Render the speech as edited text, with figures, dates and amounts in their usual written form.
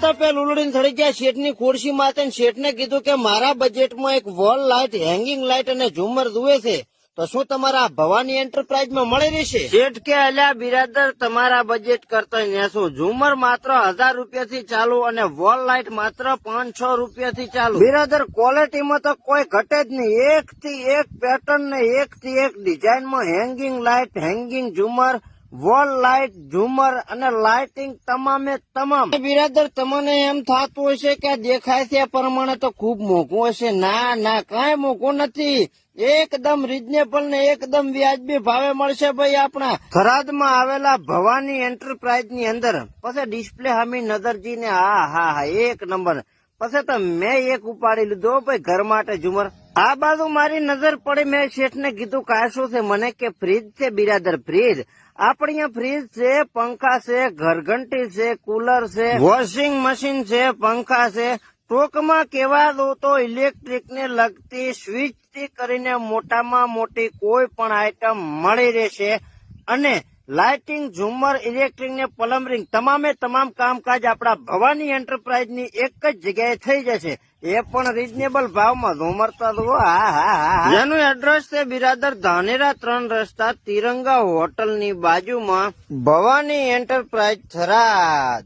તો પેલ ઉલડીને થડી ગયા શેઠની ખુરશી માથે શેઠને કીધું કે મારા બજેટમાં એક વોલ લાઇટ, હેંગિંગ લાઇટ અને ઝુમર જુએ છે, તો શું તમારા ભવાની એન્ટરપ્રાઇઝમાં મળી રહેશે? શેઠ કે અલ્યા બિરાદર, તમારા બજેટ કરતા નેશું. ઝુમર માત્ર 1000 રૂપિયાથી ચાલુ અને વોલ લાઇટ માત્ર 500 રૂપિયાથી ચાલુ. બિરાદર, ક્વોલિટીમાં તો કોઈ ઘટે જ નહીં. એક થી એક પેટર્ન ને એક થી એક ડિઝાઇનમાં હેંગિંગ લાઇટ, હેંગિંગ ઝુમર, વોલ લાઇટ, ઝુમર અને લાઇટિંગ તમામે તમામ. બિરાદર, તમને એમ થતું હશે કે આ દેખાય છે એ પ્રમાણે તો ખૂબ મોંઘું હશે. ના ના, કઈ મોંઘું નથી. એકદમ રીઝનેબલ ને એકદમ વ્યાજબી ભાવે મળશે ભાઈ આપણા થરાદમાં આવેલા ભવાની એન્ટરપ્રાઇઝ ની અંદર. પછી ડિસ્પ્લે સામે નજરજીને હા એક નંબર. પછી તો મેં એક ઉપાડી લીધો ભાઈ ઘર માટે ઝુમર. આ બાજુ મારી નજર પડી, મેં શેઠને કીધું કાય શું છે? મને કે ફ્રીજ છે બિરાદર, ફ્રીજ. આપણે અહીંયા ફ્રીજ છે, પંખા છે, ઘરઘંટી છે, કુલર છે, વોશિંગ મશીન છે, પંખા છે. ટૂંકમાં કેવા દો તો ઇલેક્ટ્રિક ને લગતી સ્વિચ થી કરીને મોટામાં મોટી કોઈ પણ આઈટમ મળી રહેશે. અને લાઇટિંગ, ઝુમર, ઇલેક્ટ્રિક ને પ્લમ્બરિંગ તમામે તમામ કામકાજ આપણા ભવાની એન્ટરપ્રાઇઝ ની એક જ જગ્યાએ થઈ જશે, એ પણ રીઝનેબલ ભાવમાં. ઝુમર તો જેનું એડ્રેસ છે બિરાદર ધાનેરા 3 રસ્તા તિરંગા હોટલ ની બાજુમાં ભવાની એન્ટરપ્રાઇઝ થરાદ.